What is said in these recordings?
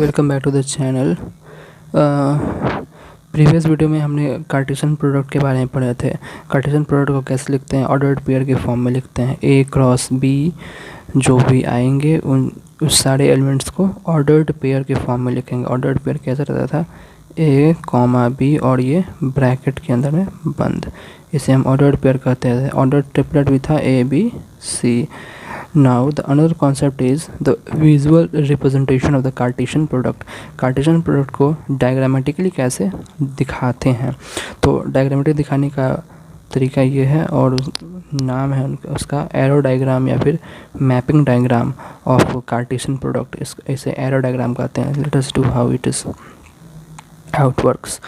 Welcome back to the channel. Previous video में हमने Cartesian product के बारे में पढ़े थे। कार्टेशियन प्रोडक्ट को कैसे लिखते हैं, ऑर्डर्ड पेयर के फॉर्म में लिखते हैं। ए क्रॉस बी जो भी आएंगे उस सारे एलिमेंट्स को ऑर्डर्ड पेयर के फॉर्म में लिखेंगे। ऑर्डर्ड पेयर कैसा रहता था, ए कॉमा बी और ये ब्रैकेट के अंदर में बंद, इसे हम ऑर्डर्ड पेयर कहते थे। ऑर्डर्ड ट्रिपलेट भी था A B C. Now the another concept is the visual representation of the Cartesian product. Cartesian product को diagrammatically कैसे दिखाते हैं, तो diagrammatically दिखाने का तरीका ये है और नाम है उसका एरो डायग्राम या फिर mapping diagram of Cartesian product। इसे एरो डायग्राम कहते हैं। Let us do how it works।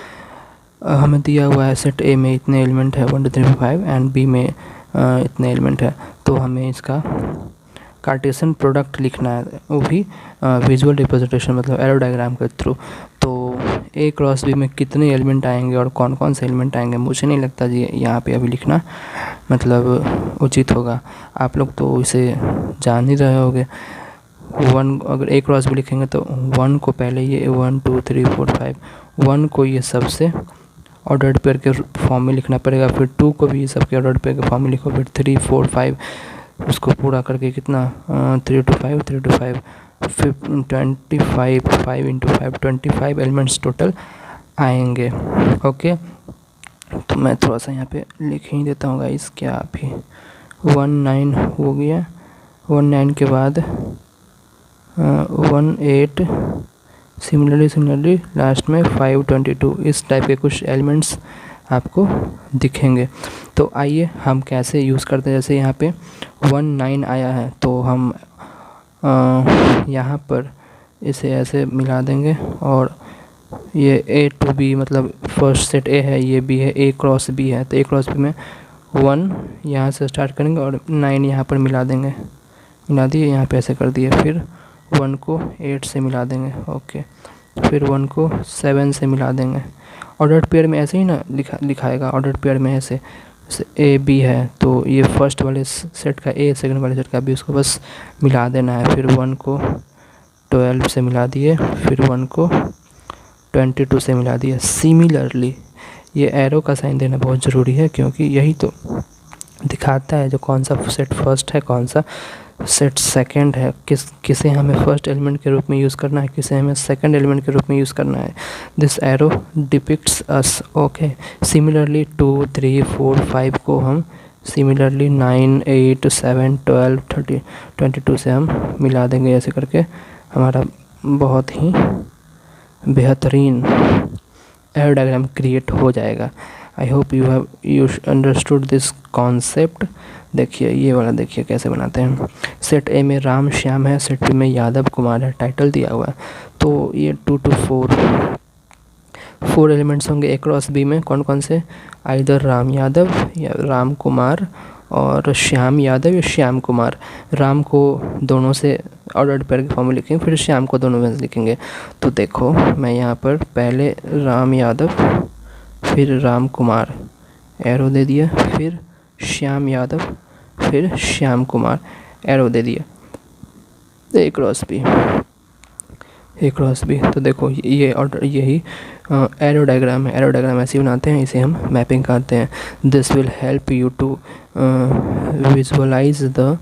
हमें दिया हुआ है सेट ए में इतने एलिमेंट है 1 2 3 4 5 एंड बी में इतने एलिमेंट है, तो हमें इसका कार्टेशियन प्रोडक्ट लिखना है, वो भी विजुअल रिप्रेजेंटेशन मतलब एरो डायग्राम के थ्रू। तो ए क्रॉस बी में कितने एलिमेंट आएंगे और कौन कौन से एलिमेंट आएंगे, मुझे नहीं लगता जी यहाँ पे अभी लिखना मतलब उचित होगा। आप लोग तो इसे जान ही रहे होगे। 1 अगर ए क्रॉस बी लिखेंगे तो 1 को पहले ये 1 2 3 4 5 1 को ये सबसे ऑर्डर्ड पेयर के फॉर्म में लिखना पड़ेगा, फिर 2 को भी सबके ऑर्डर्ड पेयर के फॉर्म में लिखो, फिर 3 4 5 उसको पूरा करके कितना 3 to 5 3 to 5 25 5 into 5 25 elements total आएंगे। ओके, तो मैं थोड़ा सा यहाँ पे लिख ही देता हूँ गाइस। क्या अभी 19 हो गया, 19 के बाद 18 सिमिलरली लास्ट में 522 इस टाइप के कुछ एलिमेंट्स आपको दिखेंगे। तो आइए हम कैसे यूज़ करते हैं। जैसे यहाँ पे 19 आया है तो हम यहाँ पर इसे ऐसे मिला देंगे और ये ए टू बी मतलब फर्स्ट सेट ए है, ये बी है, ए क्रॉस बी है, तो ए क्रॉस बी में 1 यहाँ से स्टार्ट करेंगे और 9 यहाँ पर मिला देंगे, मिला दिए यहाँ पे ऐसे कर दिए। फिर 1 को 8 से मिला देंगे, ओके, फिर 1 को 7 से मिला देंगे। ऑर्डर्ड पेयर में ऐसे ही ना लिखाएगा। ऑर्डर्ड पेयर में ऐसे ए बी है तो ये फर्स्ट वाले सेट का ए, सेकंड वाले सेट का बी, उसको बस मिला देना है। फिर 1 को 12 से मिला दिए, फिर 1 को 22 से मिला दिए। सिमिलरली ये एरो का साइन देना बहुत ज़रूरी है क्योंकि यही तो दिखाता है जो कौन सा सेट फर्स्ट है, कौन सा सेट सेकंड है, किसे हमें फर्स्ट एलिमेंट के रूप में यूज़ करना है, किसे हमें सेकंड एलिमेंट के रूप में यूज़ करना है। This arrow depicts us. Okay, similarly 2 3 4 5 को हम सिमिलरली 9 8 7 12 30 22 से हम मिला देंगे। ऐसे करके हमारा बहुत ही बेहतरीन एरो डायग्राम क्रिएट हो जाएगा। I hope you understood this concept. देखिए ये वाला देखिए कैसे बनाते हैं। सेट ए में राम श्याम है, सेट बी में यादव कुमार है, टाइटल दिया हुआ है। तो ये 2 to 4 एलिमेंट्स होंगे ए क्रॉस बी में। कौन कौन से, आइदर राम यादव या राम कुमार और श्याम यादव या श्याम कुमार। राम को दोनों से ऑर्डर्ड पेयर के फॉर्म में लिखेंगे, फिर श्याम को दोनों में लिखेंगे। तो देखो मैं यहाँ पर पहले राम यादव फिर राम कुमार एरो दे दिया, फिर श्याम यादव फिर श्याम कुमार एरो दे दिया। A cross B. तो देखो ये ऑर्डर यही एरो डायग्राम है। एरो डायग्राम ऐसे बनाते हैं, इसे हम मैपिंग कहते हैं। This will help you to visualise the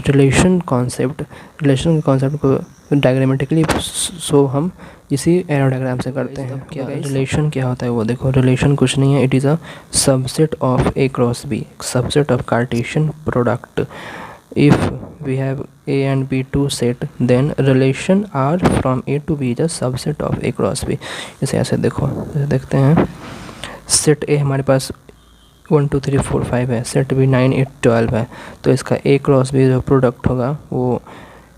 relation concept को डायग्रामेटिकली। सो हम इसी एरो डायग्राम से करते हैं। क्या रिलेशन क्या होता है वो देखो। रिलेशन कुछ नहीं है, it is a subset of A cross B, subset of Cartesian product. If we have A and B two set then relation R from A to B is a subset of A cross B. इसे ऐसे देखो, जैसे देखते हैं set ए हमारे पास 1 2 3 4 5 है, set B 9 8 12 है, तो इसका ए क्रॉस बी जो प्रोडक्ट होगा वो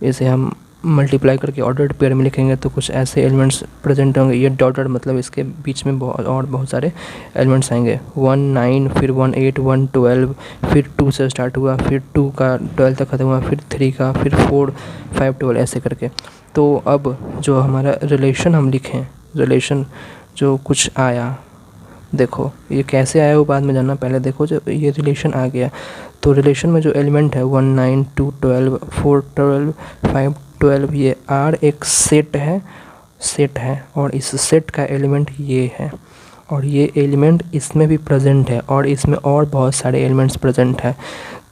इसे हम मल्टीप्लाई करके ऑर्डर्ड पेयर में लिखेंगे तो कुछ ऐसे एलिमेंट्स प्रेजेंट होंगे। ये डॉटेड मतलब इसके बीच में बहुत सारे एलिमेंट्स आएंगे। 1 9 फिर 1 8 1 12 फिर 2 से स्टार्ट हुआ, फिर 2 का 12 तक ख़त्म हुआ, फिर 3 का, फिर 4 5 12 ऐसे करके। तो अब जो हमारा रिलेशन हम लिखें, रिलेशन जो कुछ आया देखो ये कैसे आया वो बाद में जानना, पहले देखो जब ये रिलेशन आ गया तो रिलेशन में जो एलिमेंट है 1 9 2 12 4 12 5 12 ये R एक सेट है और इस सेट का एलिमेंट ये है और ये एलिमेंट इसमें भी प्रेजेंट है और इसमें और बहुत सारे एलिमेंट्स प्रेजेंट है।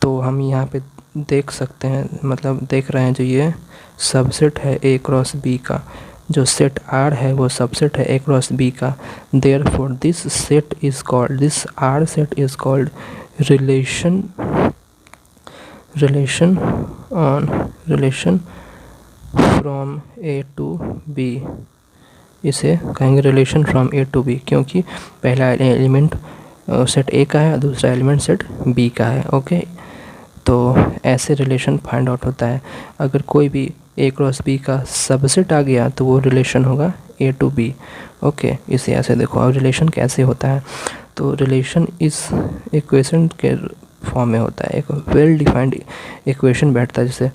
तो हम यहाँ पे देख सकते हैं, मतलब देख रहे हैं जो ये सबसेट है A क्रॉस B का, जो सेट R है वो सबसेट है A क्रॉस B का। Therefore this set is called, this R set is called relation from A to B। इसे कहेंगे relation from A to B, क्योंकि पहला एलिमेंट सेट A का है, दूसरा एलिमेंट सेट B का है। ओके, तो ऐसे रिलेशन फाइंड आउट होता है। अगर कोई भी A क्रॉस B का सबसेट आ गया तो वो रिलेशन होगा A टू B। ओके, इसे ऐसे देखो। और रिलेशन कैसे होता है, तो रिलेशन इस इक्वेशन के फॉर्म में होता है। एक वेल डिफाइंड इक्वेशन बैठता है, जैसे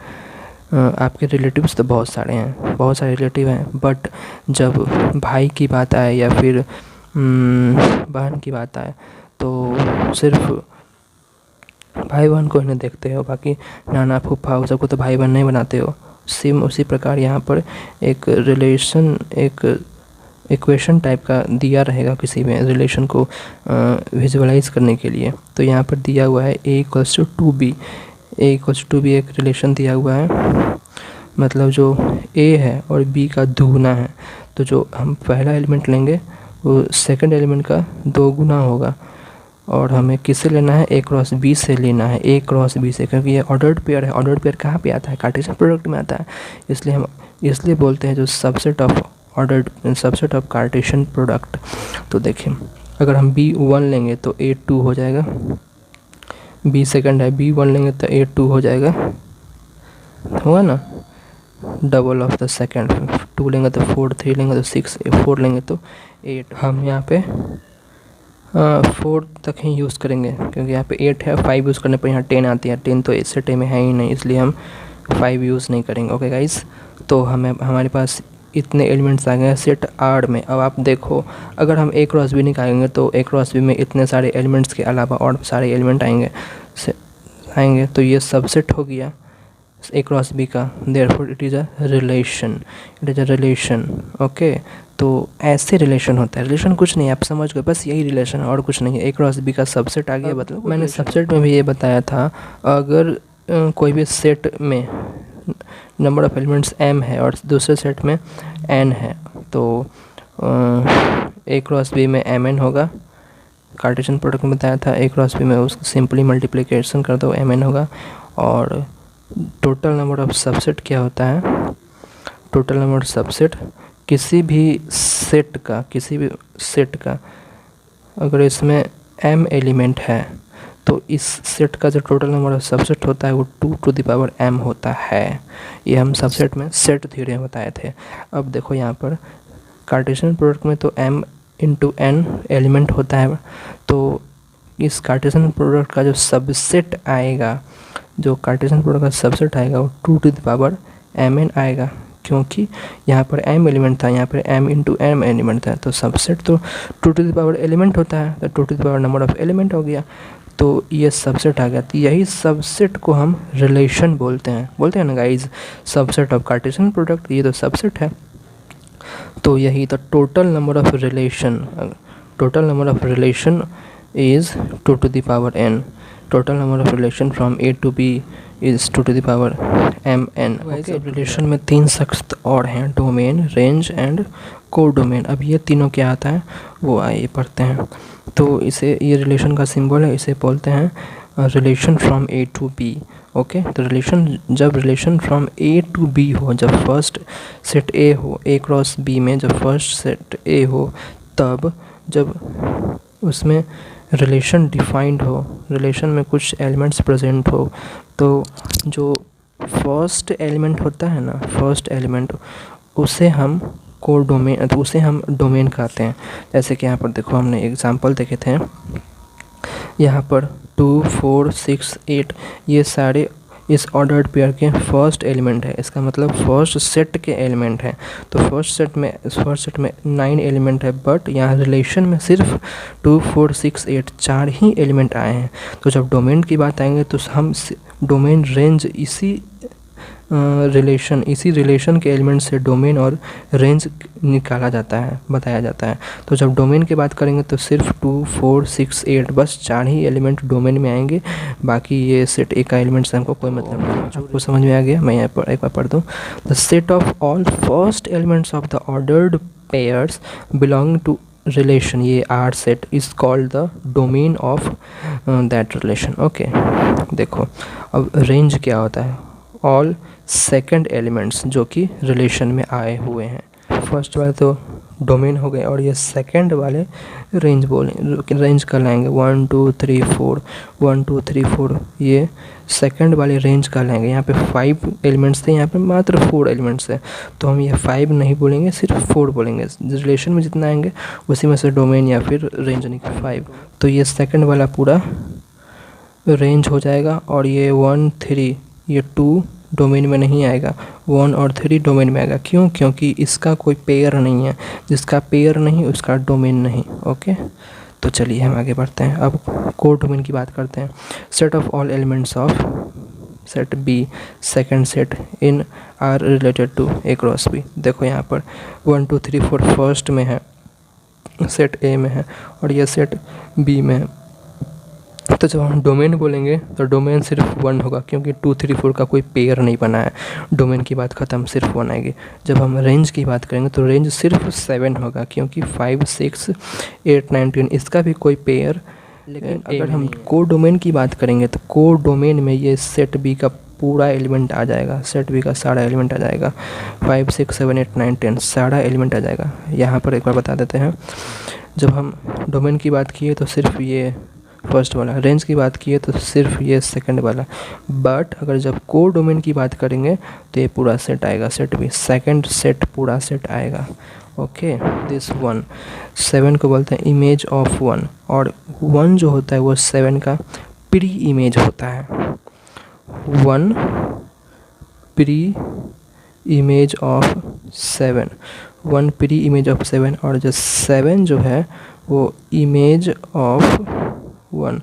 आपके रिलेटिव्स तो बहुत सारे हैं, बहुत सारे रिलेटिव हैं, बट जब भाई की बात आए या फिर बहन की बात आए तो सिर्फ भाई बहन को नहीं देखते हो, बाकी नाना फूफा सबको तो भाई बहन नहीं बनाते हो। सेम उसी प्रकार यहाँ पर एक रिलेशन, एक इक्वेशन टाइप का दिया रहेगा किसी में रिलेशन को विजुअलाइज करने के लिए। तो यहाँ पर दिया हुआ है A equals to 2B, A equals to 2B एक रिलेशन दिया हुआ है, मतलब जो A है और B का दुगुना है। तो जो हम पहला एलिमेंट लेंगे वो सेकंड एलिमेंट का 2 गुना होगा और हमें किससे लेना है, A क्रॉस B से लेना है, A क्रॉस B से, क्योंकि ये ऑर्डर्ड पेयर है। ऑर्डर्ड पेयर कहाँ पे आता है, कार्टेशियन प्रोडक्ट में आता है। इसलिए हम इसलिए बोलते हैं जो subset of ordered, subset of Cartesian product. तो देखिए अगर हम B1 लेंगे तो A2 हो जाएगा, B सेकंड है, B1 लेंगे तो A2 हो जाएगा, हुआ ना, डबल ऑफ द सेकंड। 2 लेंगे तो 4, 3 लेंगे तो 6, 4 लेंगे तो 8। हम यहाँ पे 4 तक ही यूज़ करेंगे, क्योंकि यहाँ पे 8 है, 5 यूज़ करने पर यहाँ 10 आती है। 10 तो इस सेट में है ही नहीं, इसलिए हम 5 यूज़ नहीं करेंगे। ओके गाइस, तो हमारे पास इतने एलिमेंट्स आ गए हैं सेट R में। अब आप देखो अगर हम A क्रॉस B निकालेंगे तो A क्रॉस B में इतने सारे एलिमेंट्स के अलावा और सारे एलिमेंट आएंगे तो ये सबसेट हो गया A क्रॉस B का। Therefore it is a relation, okay. तो ऐसे रिलेशन होता है। रिलेशन कुछ नहीं है, आप समझ गए, बस यही रिलेशन है और कुछ नहीं है। A क्रॉस B का सबसेट आ गया। मतलब मैंने सबसेट में भी ये बताया था, अगर कोई भी सेट में नंबर ऑफ एलिमेंट्स m है और दूसरे सेट में n है तो A क्रॉस B में mn होगा। कार्टेशियन प्रोडक्ट में बताया था A क्रॉस B में उसको सिंपली मल्टीप्लिकेशन कर दो, mn होगा। और टोटल नंबर ऑफ सबसेट क्या होता है, टोटल नंबर ऑफ सबसेट किसी भी सेट का अगर इसमें m एलिमेंट है तो इस सेट का जो टोटल नंबर ऑफ सबसेट होता है वो 2 टू द पावर m होता है। ये हम सबसेट में सेट थ्योरी में बताए थे। अब देखो यहाँ पर कार्टेशियन प्रोडक्ट में तो m इंटू n एलिमेंट होता है, तो इस कार्टेशियन प्रोडक्ट का जो सबसेट आएगा, जो कार्टेशियन प्रोडक्ट का सबसेट आएगा वो 2 टू द पावर mn आएगा, क्योंकि यहाँ पर m एलिमेंट था, यहाँ पर m इंटू m एलिमेंट था। तो सबसेट तो 2 टू द पावर एलिमेंट होता है, तो 2 to the power number of element हो गया, तो ये सबसेट आ गया। तो यही सबसेट को हम रिलेशन बोलते हैं ना guys, subset of Cartesian product, ये तो सबसेट है। तो यही तो total number of relation is 2 to the power n। Total number of relation from A to B is 2 to the power mn। Okay, relation में 3 शख्स और हैं, डोमेन, रेंज एंड कोडोमेन। अब ये तीनों क्या आता है वो आइए पढ़ते हैं। तो इसे, ये रिलेशन का सिंबल है, इसे बोलते हैं relation from A to B। Okay, तो जब relation from A to B हो, जब फर्स्ट सेट A हो, A क्रॉस B में जब फर्स्ट सेट A हो, तब जब उसमें रिलेशन डिफाइंड हो, रिलेशन में कुछ एलिमेंट्स प्रेजेंट हो, तो जो फर्स्ट एलिमेंट होता है ना, फर्स्ट एलिमेंट, उसे हम कोडोमेन, तो उसे हम डोमेन कहते हैं। जैसे कि यहाँ पर देखो हमने एग्जांपल देखे थे, यहाँ पर 2 4 6 8 ये सारे इस ऑर्डर्ड पेयर के फर्स्ट एलिमेंट है, इसका मतलब फर्स्ट सेट के एलिमेंट हैं। तो फर्स्ट सेट में 9 एलिमेंट है, बट यहाँ रिलेशन में सिर्फ 2 4 6 8 4 ही एलिमेंट आए हैं। तो जब डोमेन की बात आएंगे तो हम डोमेन रेंज इसी रिलेशन के एलिमेंट से डोमेन और रेंज निकाला जाता है, बताया जाता है। तो जब डोमेन की बात करेंगे तो सिर्फ 2 4 6 8 बस 4 ही एलिमेंट डोमेन में आएंगे, बाकी ये सेट ए का एलिमेंट से हमको कोई मतलब नहीं। आपको समझ में आ गया? मैं यहाँ पर एक बार पढ़ दूँ। The set of all first elements of the ordered pairs belong to relation, ये R set is called the domain of that relation. Okay, देखो अब रेंज क्या होता है? ऑल सेकंड एलिमेंट्स जो कि रिलेशन में आए हुए हैं। फर्स्ट वाले तो डोमेन हो गए और ये सेकंड वाले रेंज रेंज का लाएंगे 1 2 3 4 1 2 3 4, ये सेकंड वाले रेंज का लाएंगे। यहाँ पे 5 एलिमेंट्स थे, यहाँ पे मात्र 4 एलिमेंट्स है, तो हम ये 5 नहीं बोलेंगे, सिर्फ 4 बोलेंगे। रिलेशन में जितना आएंगे उसी में से डोमेन या फिर रेंज निकल 5, तो ये सेकंड वाला पूरा रेंज हो जाएगा। और ये 1 3 ये 2 डोमेन में नहीं आएगा, 1 और 3 डोमेन में आएगा। क्यों? क्योंकि इसका कोई पेयर नहीं है, जिसका पेयर नहीं उसका डोमेन नहीं। ओके, तो चलिए हम आगे बढ़ते हैं। अब कोर डोमेन की बात करते हैं। Set of all elements of set B second set in R related to A cross B. देखो यहाँ पर 1 2 3 4 फर्स्ट में है, सेट ए में है, और यह सेट बी में है। तो जब हम डोमेन बोलेंगे तो डोमेन सिर्फ 1 होगा, क्योंकि 2 3 4 का कोई पेयर नहीं बना है। डोमेन की बात ख़त्म, सिर्फ 1 आएगी। जब हम रेंज की बात करेंगे तो रेंज सिर्फ 7 होगा, क्योंकि 5 6 8 9 10 इसका भी कोई पेयर। लेकिन अगर हम को डोमेन की बात करेंगे तो को डोमेन में ये सेट बी का पूरा एलिमेंट आ जाएगा, सेट बी का सारा एलिमेंट आ जाएगा, 5 6 7 8 9 10 सारा एलिमेंट आ जाएगा। यहाँ पर एक बार बता देते हैं, जब हम डोमेन की बात किए तो सिर्फ ये फर्स्ट वाला, रेंज की बात की है तो सिर्फ ये सेकंड वाला, बट अगर जब को डोमेन की बात करेंगे तो ये पूरा सेट आएगा, सेट भी सेकंड सेट पूरा सेट आएगा। ओके, दिस 1 7 को बोलते हैं इमेज ऑफ 1, और 1 जो होता है वो 7 का प्री इमेज होता है। 1 pre image of 7, 1 pre image of 7, और जो 7 जो है वो इमेज ऑफ 1।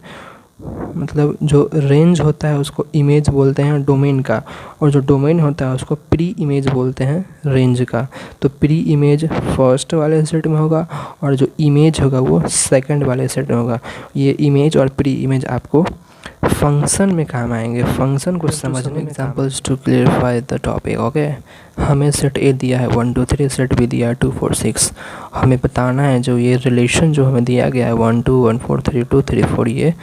मतलब जो रेंज होता है उसको इमेज बोलते हैं डोमेन का, और जो डोमेन होता है उसको प्री इमेज बोलते हैं रेंज का। तो प्री इमेज फर्स्ट वाले सेट में होगा और जो इमेज होगा वो सेकंड वाले सेट में होगा। ये इमेज और प्री इमेज आपको फंक्शन में काम आएंगे, फंक्शन को समझने। Examples to clarify the topic. Okay, हमें सेट ए दिया है 1 2 3, सेट बी दिया है 2 4 6। हमें बताना है जो ये रिलेशन जो हमें दिया गया है 1 2 1 4 3 2 3 4 ये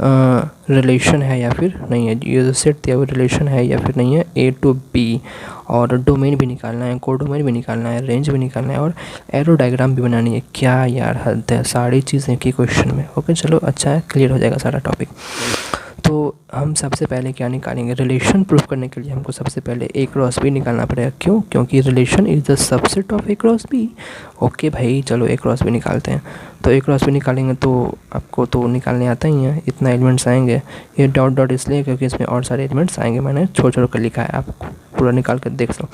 रिलेशन है या फिर नहीं है, ये जो सेट दिया वो रिलेशन है या फिर नहीं है, ए टू बी। और डोमेन भी निकालना है, को डोमेन भी निकालना है, रेंज भी निकालना है, और एरो डायग्राम भी बनानी है। क्या यार हद है, सारी चीज़ें की क्वेश्चन में। ओके चलो, अच्छा है, क्लियर हो जाएगा सारा टॉपिक। तो हम सबसे पहले क्या निकालेंगे? रिलेशन प्रूफ करने के लिए हमको सबसे पहले ए क्रॉस बी निकालना पड़ेगा। क्यों? क्योंकि relation is the subset of A cross B. Okay भाई, चलो ए क्रॉस बी निकालते हैं। तो ए क्रॉस बी निकालेंगे तो आपको तो निकालने आता ही है, इतना एलिमेंट्स आएंगे। ये डॉट डॉट इसलिए क्योंकि इसमें और सारे एलिमेंट्स आएंगे, मैंने छोड़ छोड़ कर लिखा है, आप पूरा निकाल कर देख लो।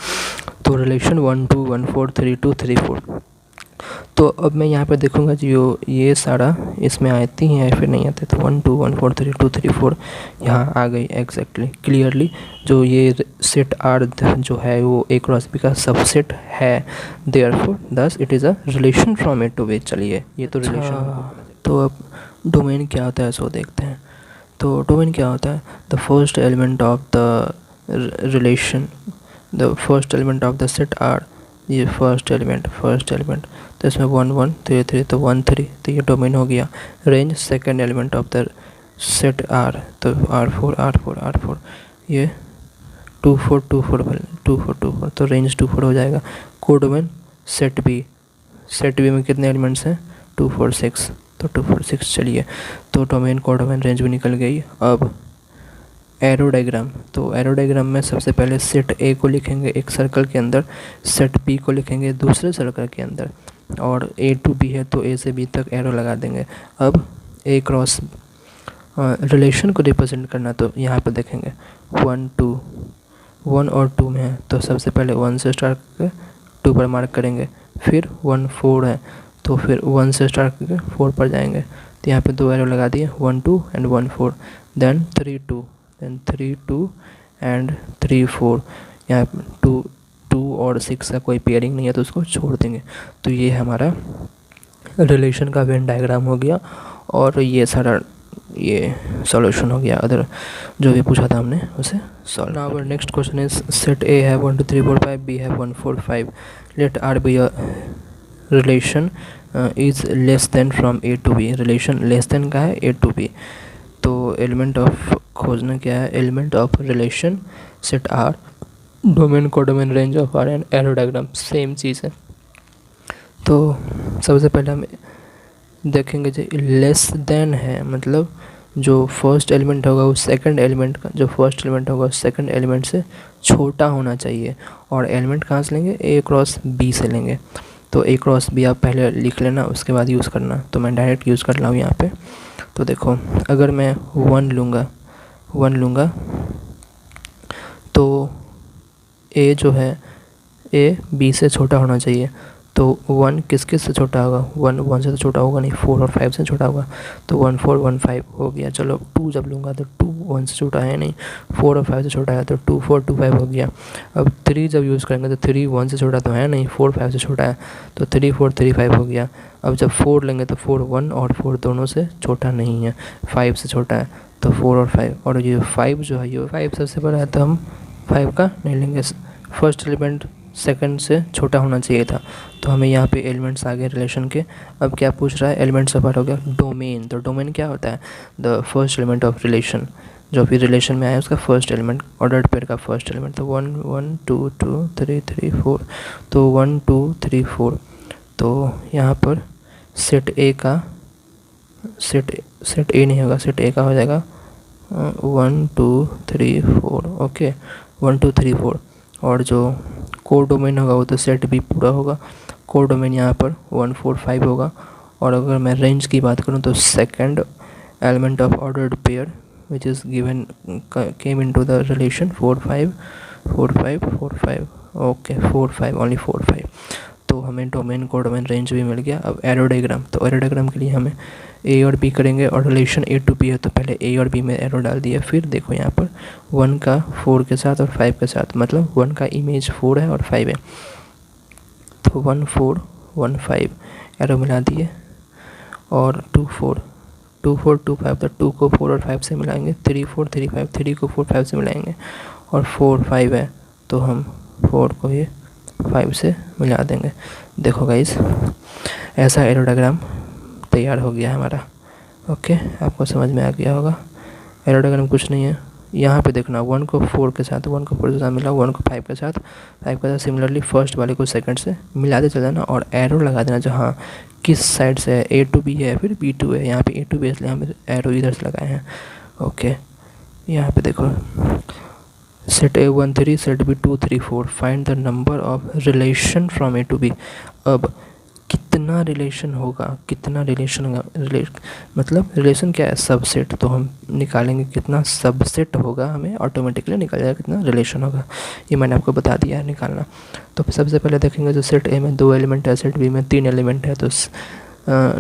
तो रिलेशन 1 2 1 4 3 2 3 4। तो अब मैं यहाँ पर देखूँगा जो ये सारा इसमें आती हैं या फिर नहीं आते। तो 1 2 1 4 3 2 3 4 यहाँ आ गई एग्जैक्टली क्लियरली। जो ये सेट आर जो है वो ए क्रॉस बी का सबसेट है, therefore this it is a relation from A to B. चलिए, ये तो रिलेशन। तो अब डोमेन क्या होता है सो देखते हैं। तो डोमेन क्या होता है? The first element of the relation, the first element of the set R, ये फर्स्ट एलिमेंट तो इसमें 1 1 3 3 तो 1 3, तो ये डोमेन हो गया। Range second element of the set R, तो R4 R4 R4, ये 2 4 2 4 2 4 2 4, तो रेंज 2 4 हो जाएगा। को डोमेन सेट बी में कितने एलिमेंट्स हैं? 2 4 6, तो 2 4 6। चलिए, तो डोमेन को डोमेन रेंज भी निकल गई। अब एरो डायग्राम, तो एरो डायग्राम में सबसे पहले सेट ए को लिखेंगे एक सर्कल के अंदर, सेट बी को लिखेंगे दूसरे सर्कल के अंदर, और ए टू बी है तो ए से बी तक एरो लगा देंगे। अब ए क्रॉस रिलेशन को रिप्रेजेंट करना तो यहाँ पर देखेंगे 1 2 1 और 2 में है तो सबसे पहले 1 से स्टार्ट करके 2 पर मार्क करेंगे, फिर 1 4 है तो फिर 1 से स्टार्ट करके 4 पर जाएंगे, तो यहाँ पे 2 एरो लगा दिए 1 2 एंड 1 4, देन 3 2, देन 3 2 एंड 3 4। यहाँ 2 और 6 का कोई पेयरिंग नहीं है तो उसको छोड़ देंगे। तो ये हमारा रिलेशन का वेन डायग्राम हो गया और ये सारा ये सॉल्यूशन हो गया। अदर जो भी पूछा था हमने उसे solve. Now our next question is set A है 1 2 3 4 5, बी है 1 4 5, let R be a relation is less than from A to B. Relation less than का है ए टू बी, तो एलिमेंट ऑफ खोजना क्या है, element of relation set R, domain को domain range of R and arrow diagram same चीज़ है। तो सबसे पहले हम देखेंगे जो लेस देन है मतलब जो फर्स्ट एलिमेंट होगा वो सेकंड एलिमेंट का, जो फर्स्ट एलिमेंट होगा सेकंड एलिमेंट से छोटा होना चाहिए। और एलिमेंट कहाँ से लेंगे, ए क्रॉस बी से लेंगे। तो ए क्रॉस बी आप पहले लिख लेना उसके बाद यूज़ करना, तो मैं डायरेक्ट यूज़ कर रहा हूँ यहाँ पे। तो देखो अगर मैं 1 लूँगा तो ए जो है ए बी से छोटा होना चाहिए। तो 1 किस से छोटा होगा, 1 से तो छोटा होगा नहीं, 4 और 5 से छोटा होगा, तो 1 4 1 5 हो गया। चलो 2 जब लूँगा तो 2 1 से छोटा है नहीं, 4 और 5 से छोटा है तो 2 4 2 5 हो गया। अब 3 जब यूज़ करेंगे तो 3 1 से छोटा तो है नहीं, 4 5 से छोटा है तो 3 4 3 5 हो गया। अब जब 4 लेंगे तो 4 1 और 4 दोनों से छोटा नहीं है, 5 से छोटा है तो 4 और 5, और ये 5 जो है ये 5 सबसे बड़ा है तो हम 5 का नहीं लेंगे। फर्स्ट एलिमेंट सेकंड से छोटा होना चाहिए था, तो हमें यहाँ पे एलिमेंट्स आ गए रिलेशन के। अब क्या पूछ रहा है, एलिमेंट्स का पार्ट हो गया डोमेन। तो डोमेन क्या होता है, the first element of relation, जो भी रिलेशन में आया उसका फर्स्ट एलिमेंट, ऑर्डर्ड पेयर का फर्स्ट एलिमेंट। तो 1 1 2 2 3 3 4, तो 1 2 3 4। तो यहाँ पर सेट ए का सेट ए नहीं होगा, सेट ए का हो जाएगा 1 2 3 4, ओके 1 2 3 4। और जो कोर डोमेन होगा वो तो सेट बी पूरा होगा। कोर डोमेन यहाँ पर 1 4 5 होगा। और अगर मैं रेंज की बात करूँ तो second element of ordered pair which is given came into the relation 4 5 4 5 4 5, okay 4 5 only 4 5। तो हमें डोमेन को डोमेन रेंज भी मिल गया। अब एरो डायग्राम, तो एरो डायग्राम के लिए हमें ए और बी करेंगे और रिलेशन ए टू बी है तो पहले ए और बी में एरो डाल दिया। फिर देखो यहाँ पर 1 का 4 के साथ और 5 के साथ, मतलब 1 का इमेज 4 है और 5 है, तो 1 4 1 5 एरो मिला दिए। और 2 4 2 4 2 5, तो 2 को 4 और 5 से मिलाएंगे, 3 4 3 5 3 को 4 5 से मिलाएंगे, और 4 5 है तो हम 4 को ये 5 से मिला देंगे। देखो गाइस ऐसा एरो डायग्राम तैयार हो गया हमारा। ओके आपको समझ में आ गया होगा। एरो डायग्राम कुछ नहीं है, यहाँ पे देखना 1 को 4 के साथ 1 को 4 के साथ मिला, 1 को 5 के साथ 5 के साथ, सिमिलरली फर्स्ट वाले को सेकंड से मिलाते चल जाना और एरो लगा देना जो हाँ किस साइड से है, ए टू बी है फिर बी टू है। यहाँ पे ए टू बी इसलिए हम एरो इधर से लगाए हैं। ओके यहाँ पे देखो set A 1 3 set B 2 3 4, find the number of relation from A to B. अब कितना रिलेशन होगा, कितना रिलेशन होगा, मतलब रिलेशन क्या है, सबसेट, तो हम निकालेंगे कितना सबसेट होगा, हमें ऑटोमेटिकली निकल जाएगा कितना रिलेशन होगा। ये मैंने आपको बता दिया है निकालना। तो सबसे पहले देखेंगे जो सेट ए में 2 एलिमेंट है, सेट बी में 3 एलिमेंट है, तो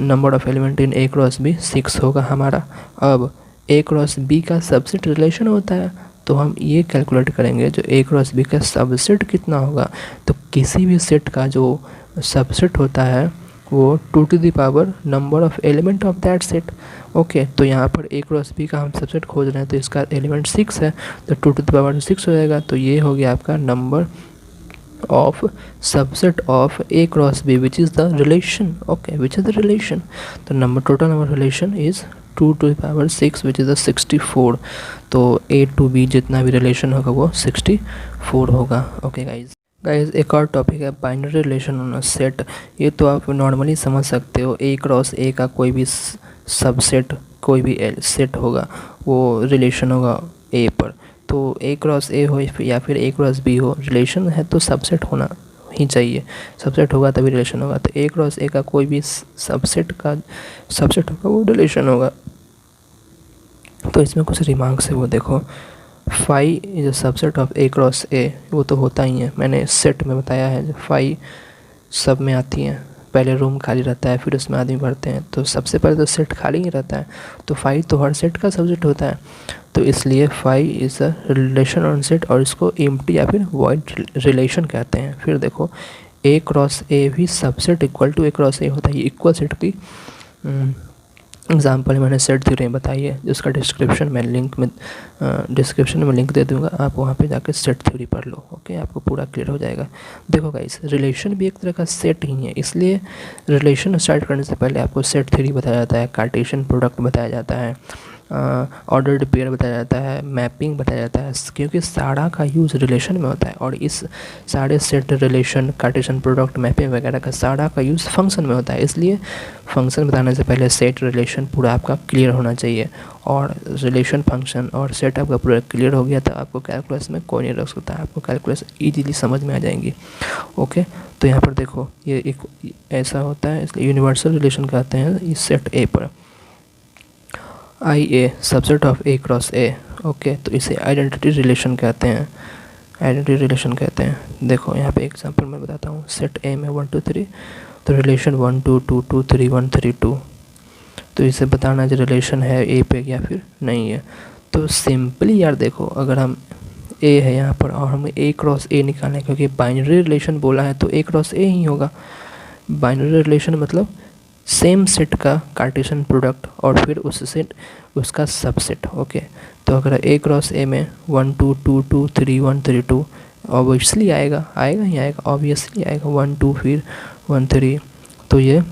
number of element in A cross B 6 होगा हमारा। अब ए क्रॉस बी का सबसेट रिलेशन होता है तो हम ये कैलकुलेट करेंगे जो ए क्रॉस बी का सबसेट कितना होगा। तो किसी भी सेट का जो सबसेट होता है वो 2 to the power number of element of that set. Okay तो यहाँ पर ए क्रॉस बी का हम सबसेट खोज रहे हैं तो इसका एलिमेंट 6 है तो 2 टू द पावर 6 हो जाएगा। तो ये हो गया आपका number of subset of A cross B which is the relation. Okay which is the relation, तो number total number relation is 2 to the power 6 which is the 64। तो ए टू बी जितना भी रिलेशन होगा वो 64 होगा। ओके गाइज एक और topic है binary relation on a set. ये तो आप नॉर्मली समझ सकते हो, ए क्रॉस ए का कोई भी सबसेट कोई भी सेट होगा वो रिलेशन होगा ए पर। तो ए क्रॉस ए हो या फिर ए क्रॉस बी हो, रिलेशन है तो सबसेट होना ही चाहिए, सबसेट होगा तभी रिलेशन होगा। तो ए क्रॉस ए का कोई भी सबसेट होगा वो रिलेशन होगा। तो इसमें कुछ रिमार्क्स है वो देखो। Phi is a subset of A cross A, वो तो होता ही है, मैंने सेट में बताया है। फाई सब में आती हैं, पहले रूम खाली रहता है फिर उसमें आदमी भरते हैं, तो सबसे पहले तो सेट खाली ही रहता है, तो फाई तो हर सेट का सब्जेक्ट होता है। तो इसलिए phi is a relation on set, और इसको एम्प्टी या फिर वॉइड रिलेशन कहते हैं। फिर देखो ए क्रॉस ए भी subset equal to A cross A होता है, ये इक्वल सेट की एग्जाम्पल मैंने सेट थ्योरी बताई है, जिसका डिस्क्रिप्शन मैं डिस्क्रिप्शन में लिंक दे दूंगा, आप वहाँ पे जाकर सेट थ्योरी पढ़ लो। ओके, आपको पूरा क्लियर हो जाएगा। देखो गाइस, रिलेशन भी एक तरह का सेट ही है, इसलिए रिलेशन स्टार्ट करने से पहले आपको सेट थ्योरी बताया जाता है, कार्टेशियन प्रोडक्ट बताया जाता है, ऑर्डर्ड पेयर बताया जाता है, मैपिंग बताया जाता है, क्योंकि सारा का यूज़ रिलेशन में होता है, और इस सारे set, relation, Cartesian product, mapping वगैरह का सारा का यूज़ फंक्शन में होता है। इसलिए फंक्शन बताने से पहले सेट, रिलेशन पूरा आपका क्लियर होना चाहिए, और रिलेशन, फंक्शन और सेट आपका पूरा क्लियर हो गया तो आपको कैलकुलस में कोई नहीं रख सकता, आपको कैलकुलस ईजीली समझ में आ जाएंगी। ओके, तो यहाँ पर देखो ये एक ऐसा होता है, इसलिए यूनिवर्सल रिलेशन कहते हैं इस सेट ए पर। I a subset of A cross A. Okay, तो इसे आइडेंटिटी रिलेशन कहते हैं, आइडेंटिटी रिलेशन कहते हैं। देखो यहाँ पे एग्जांपल मैं बताता हूँ, सेट ए में 1 2 3, तो रिलेशन 1 2 2 2 3 1 3 2, तो इसे बताना जो रिलेशन है ए पे या फिर नहीं है। तो सिंपली यार देखो, अगर हम ए है यहाँ पर और हमें ए क्रॉस ए निकालना है, क्योंकि बाइनरी रिलेशन बोला है तो ए क्रॉस ए ही होगा। बाइनरी रिलेशन मतलब सेम सेट का कार्टेशियन प्रोडक्ट और फिर उससे उसका सबसेट। ओके, तो अगर ए क्रॉस ए में 1 2 2 2 3 1 3 2, ऑब्वियसली आएगा ही आएगा, ऑब्वियसली आएगा 1 2 फिर 1 3, तो ये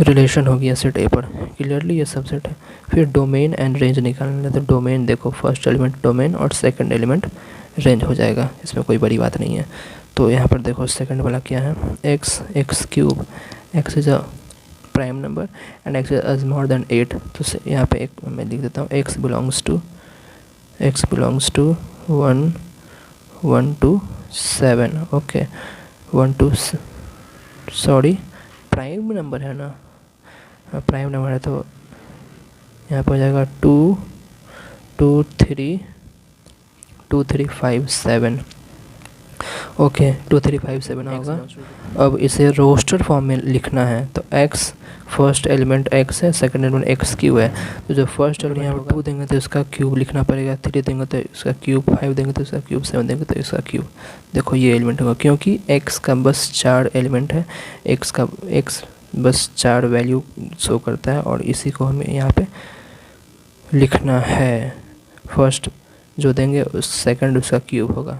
रिलेशन हो गया सेट ए पर, क्लियरली ये सबसेट है। फिर डोमेन एंड रेंज निकालना है, तो डोमेन देखो, फर्स्ट एलिमेंट डोमेन और सेकंड एलिमेंट रेंज हो जाएगा, इसमें कोई बड़ी बात नहीं है। तो यहाँ पर देखो सेकंड वाला क्या है, x cube, x is a prime number and x is more than 8, तो यहाँ पे एक मैं लिख देता हूँ, x belongs to 1 1 to 7। Okay, 1 2, sorry prime number है ना, प्राइम नंबर है, तो यहाँ पर हो जाएगा 2 2 3 2 3 5 7। ओके, 2 3 5 7 होगा। अब इसे रोस्टर फॉर्म में लिखना है, तो x फर्स्ट एलिमेंट x है, सेकंड एलिमेंट x क्यूब है, तो जो फर्स्ट एलिमेंट यहाँ पर 2 देंगे तो इसका क्यूब लिखना पड़ेगा, 3 देंगे तो इसका क्यूब, 5 देंगे तो इसका क्यूब, 7 देंगे तो इसका क्यूब। देखो ये एलिमेंट होगा, क्योंकि x का बस 4 एलिमेंट है, x बस 4 वैल्यू शो करता है, और इसी को हमें यहाँ पे लिखना है। फर्स्ट जो देंगे उस सेकंड उसका क्यूब होगा।